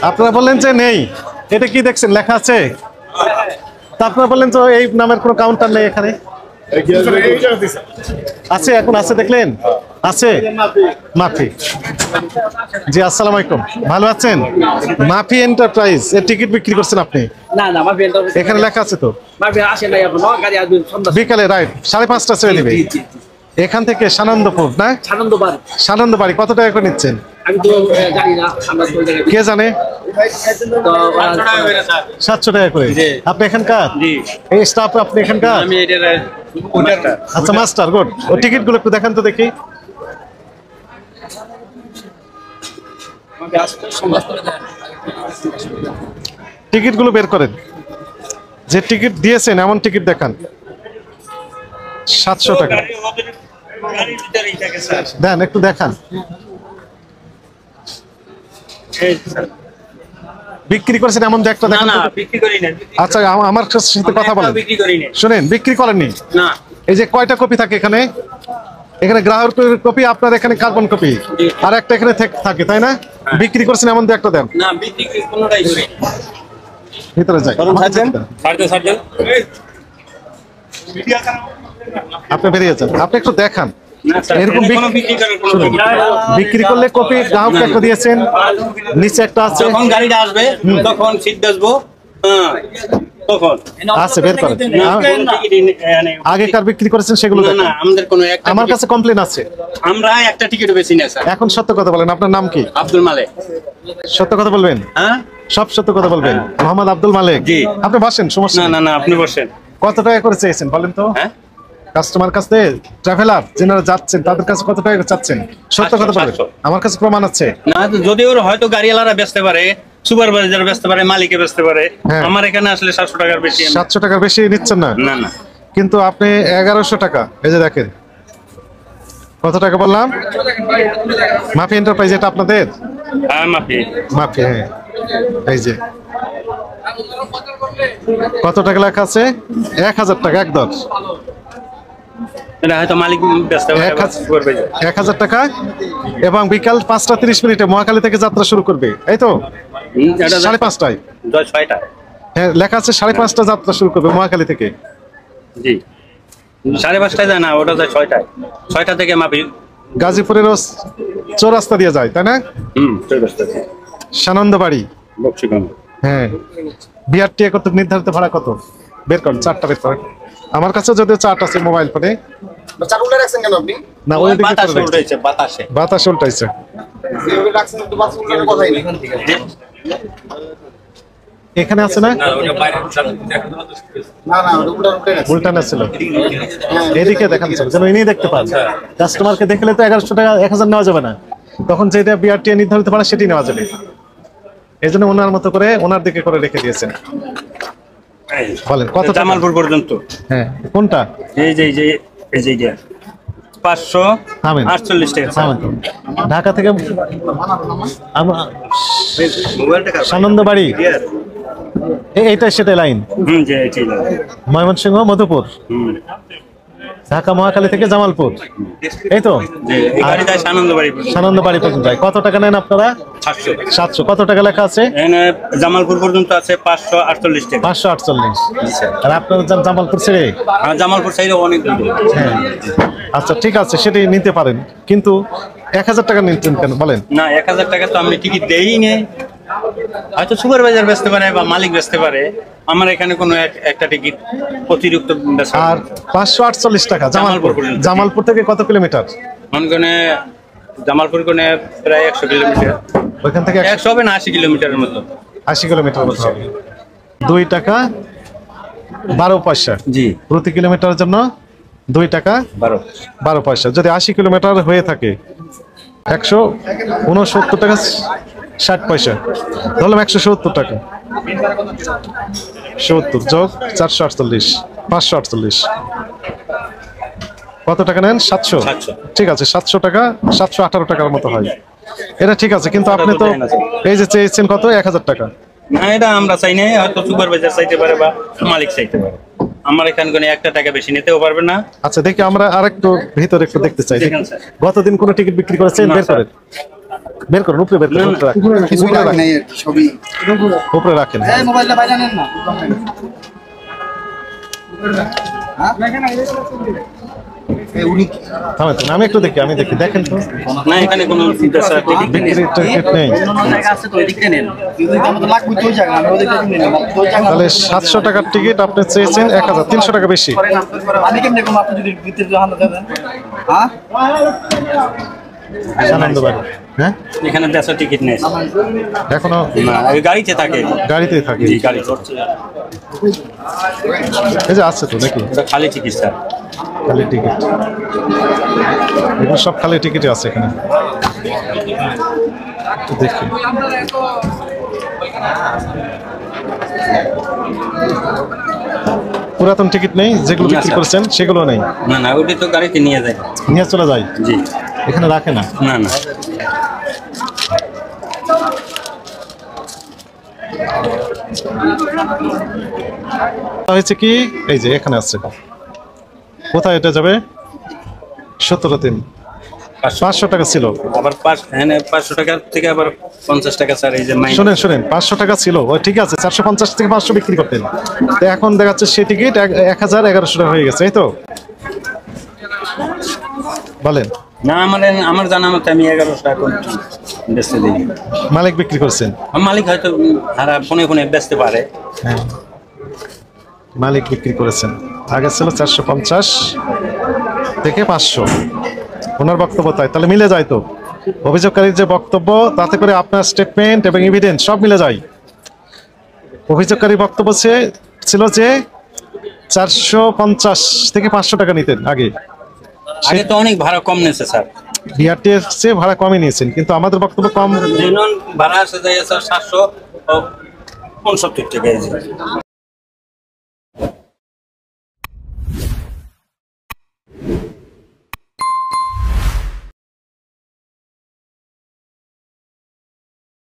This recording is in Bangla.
আপনারা বললেন যে নেই, এটা কি দেখছেন লেখা আছে? তা আপনারা বললেন তো এই নামের কোনো কাউন্টার নেই এখানে। আছে, এখন আছে, দেখলেন আছে মাফি। জি আসসালামু আলাইকুম, ভালো আছেন? মাফি এন্টারপ্রাইজ এর টিকিট বিক্রি করছেন আপনি? না না, মাফি এন্টারপ্রাইজ এখানে লেখা আছে তো। মাফি আসে নাই এখনো, গাড়ি আসবে সন্ধ্যা বিকালে রাইট 5:30 ছেড়ে দিবে এখান থেকে সানন্দপুর না সানন্দবাড়ি। সানন্দবাড়ি কত টাকা করে নিচ্ছেন? আমি তো জানি না, আমরা তো জানি কে জানে? তো 700 টাকা করে। আপনি এখানকার এই স্টাফ? আপনি এখানকার? আমি এটার আচ্ছা মাস্টার, গুড। ও টিকিট গুলো একটু দেখান তো দেখি। মাফি আসতে সন্ধ্যা করে দেন। টিকিট গুলো বের করেন, যে টিকিট দিয়েছেন এমন টিকিট দেখান। 700 টাকা দেন, একটু দেখান। বিক্রি করেছেন এমন একটা দেখান। না বিক্রি করি না। আচ্ছা আমার সাথে কথা বলেন। বিক্রি করি না। শুনেন, বিক্রি করেননি? না। এই যে কয়টা কপি থাকে এখানে? এখানে গ্রাহকের কপি, আপনার এখানে কার্বন কপি, আর একটা এখানে থাকে, তাই না? বিক্রি করছেন এমন একটা দেন। না বিক্রি কোনটাই করি না। ভিতরে যাই, আপনি বেরিয়ে যান, আপনি একটু দেখান। এরকম বিক্রি করলে কপি গ্রাহককে একটা দিয়েছেন, নিচে একটা আছে। যখন গাড়িটা আসবে তখন সিট বেচবো, তখন আছে, বের করেন। আগেকার বিক্রি করেছেন সেগুলো দেখান। না আমাদের কোনো একটা, আমার কাছে কমপ্লেন আছে। আমরা একটা টিকিট বেশি না স্যার। এখন সত্য কথা বলেন, আপনার নাম কি? আব্দুল মালেক। সত্য কথা বলবেন? হ্যাঁ সব সত্য কথা বলবেন। মোহাম্মদ আব্দুল মালেক। জি। আপনি বসেন, সমস্যা না না না, আপনি বসেন। কত টাকা করে চেয়েছেন বলেন তো? হ্যাঁ কাস্টমার কাছে, ট্রাভেলার যারা যাচ্ছেন তাদের কাছে কত টাকা চাচ্ছেন? সত্য কথা বলেন। আমার কাছে প্রমাণ আছে। না যদি ওর হয়তো গাড়িওয়ালারা বেচতে পারে, সুপারভাইজার বেচতে পারে, মালিকে বেচতে পারে। আমার এখানে আসলে 700 টাকার বেশি। 700 টাকার বেশি নিচ্ছেন না? না না। কিন্তু আপনি 1100 টাকা, এই যে দেখেন কত টাকা বললাম। মাফি এন্টারপ্রাইজ এটা আপনাদের? হ্যাঁ মাফি। মাফি, হ্যাঁ। এই যে কত টাকা লেখা আছে? 1000 টাকা একদম। এটা হয়তো মালিক বেচতে পারে, 1000 টাকা। এবং বিকাল 5:30 মহাখালী থেকে যাত্রা শুরু করবে, এই তো? 5:30টায়, 6টা। হ্যাঁ লেখা আছে 5:30টা যাত্রা শুরু করবে মহাখালী থেকে। জি 5:30টায় যায় না, ওটা যায় 6টায়। 6টা থেকে মাফি গাজীপুরের চৌরাস্তা দিয়ে যায়, তাই না? সানন্দবাড়ি, বক্সিগঞ্জ। হ্যাঁ। বিআরটি কত নির্ধারিত ভাড়া কত? বের করেন, চারটা বের করেন। আমার কাছে যদিও চার্ট আছে মোবাইল ফোনে। চার উল্টে রাখছেন কেন আপনি? না ওই দিকে বাতাস উল্টাইছে, বাতাসে বাতাস উল্টাইছে। যেভাবে রাখছেন তো বাস উল্টানোর কথাই নেই। এখানে আছে না? না না ওটা উল্টে রাখছেন। উল্টানো ছিল, এদিকে দেখান ছিল যেন ইনি দেখতে পান। কাস্টমারকে দেখলে তো 1100 টাকা 1000 নেওয়া যাবে না, তখন যেটা বিআরটি নির্ধারিত ভাড়া সেটি নেওয়া যাবে। এই জন্য ওনার মতো করে ওনার দিকে করে রেখে দিয়েছেন। বলেন কত? জামালপুর পর্যন্ত। হ্যাঁ কোনটা? এই যে এই যে এই যে 548 টাকা। ঢাকা থেকে সানন্দবাড়ি, এইটা সেটা লাইন। ময়মনসিংহ, মধুপুর, ঢাকা মহাখালী থেকে জামালপুর, এই তো? সানন্দবাড়ি পর্যন্ত যায়। কত টাকা নেন আপনারা? 700। কত টাকা লেখা আছে? জামালপুর পর্যন্ত আছে 548 টাকা। 548। আর আপনারা যান জামালপুর ছেড়ে? জামালপুর ছেড়ে অনেক দূর। হ্যাঁ আচ্ছা ঠিক আছে, সেটাই নিতে পারেন, কিন্তু 1000 টাকা নিতেন কেন বলেন? না 1000 টাকা তো আমি টিকিট দেই না, হয়তো সুপারভাইজার বেচতে পারে বা মালিক বেচতে পারে। আমার এখানে কোনো একটা টিকিট অতিরিক্ত। আর 548 টাকা জামালপুর। জামালপুর থেকে কত কিলোমিটার? মনে জামালপুর কোনে প্রায় 100 কিলোমিটার। ওইখান থেকে 100 হবে না, 80 কিলোমিটারের মতো। 80 কিলোমিটার মতো হবে। 2 টাকা 12 পয়সা। জি প্রতি কিলোমিটারের জন্য 2 টাকা 12 পয়সা। যদি 80 কিলোমিটার হয়ে থাকে 169 টাকা 60 পয়সা, ধরলাম 170 টাকা। 70 যোগ 448, 548। কত টাকা নেন? 700। ঠিক আছে, 700 টাকা, 718 টাকার মতো হয়। এটা ঠিক আছে, কিন্তু আপনি তো এই যে চেয়েছেন কত? 1000 টাকা। না এটা আমরা চাই না, হয়তো সুপারভাইজার চাইতে পারে বা মালিক চাইতে পারে। আমার এখানে কোনো একটা টাকা বেশি নিতেও পারবে না। আচ্ছা দেখি, আমরা আরেকটু ভিতরে একটু দেখতে চাই। গতদিন কোন টিকিট বিক্রি করেছেন? বের করেন। বের করুন, উপরে বের করুন, উপরে রাখেন। কিছুই লাগে নাই আর কি, সবই উপরে রাখেন। এই মোবাইলটা বাইরে নেন না এই উনি থামেন, থামেন, আমি একটু দেখি, আমি দেখি, দেখেন তো না এখানে কোনো দেশার টিকিট নেই। বিক্রির টিকিট নেই। আমাদের লাগবে তো জায়গা আমি ওদের কাছে নিলাম তো জায়গা তাহলে 700 টাকার টিকিট আপনি চেয়েছেন 1000, 300 টাকা বেশি। আমি কেমনে কম আপনি যদি ভিতরে হাতে দেন হ্যাঁ আনন্দবাড়ি, হ্যাঁ এখানে দেশার টিকিট নেই, এখনো না ওই গাড়িতে থাকে। গাড়িতেই থাকে। জি গাড়িতে, এই যে আছে তো দেখি, ওটা খালি টিকিট স্যার। খালি টিকিট, এগুলো সব খালি টিকিটই আছে এখানে। একটু দেখি, পুরাতন টিকিট নেই, যেগুলো না, বিক্রি স্যার। করছেন সেগুলো নেই, না না ওটি তো গাড়িতে নিয়ে যায়। নিয়ে চলে যায়, জি এখানে রাখে না। না না হয়েছে কি, এই যে এখানে আছে, কোথায় এটা যাবে? 17-3, 500 টাকা ছিল। আবার 500 টাকা থেকে আবার 50 টাকা স্যার এই যে মাইন। শোনেন শোনেন, 500 টাকা ছিল, ওই ঠিক আছে, 450 থেকে 500 বিক্রি করতেন, তো এখন দেখা যাচ্ছে সেই টিকিট 1000-1100 টাকা হয়ে গেছে, এই তো বলেন। না আমার জানা মতে আমি 1100 টাকা বেচতে দিই। মালিক বিক্রি করছেন? মালিক হয়তো হারা ফোনে ফোনে বেচতে পারে। হ্যাঁ, মালিক বিক্রি করেছেন। আগে ছিল 450 থেকে 500, ওনার বক্তব্য তাই, তাহলে মিলে যায় তো, অভিযোগকারীর যে বক্তব্য তাতে করে আপনার স্টেটমেন্ট এবং এভিডেন্স সব মিলে যায়। অভিযোগকারীর বক্তব্য ছিল যে 450 থেকে 500 টাকা নিতেন আগে, আগে তো অনেক ভাড়া কম নিয়েছে স্যার। বিআরটি এর চেয়ে ভাড়া কমই নিয়েছেন, কিন্তু আমাদের বক্তব্য কম। ভাড়া আছে 769 টাকা।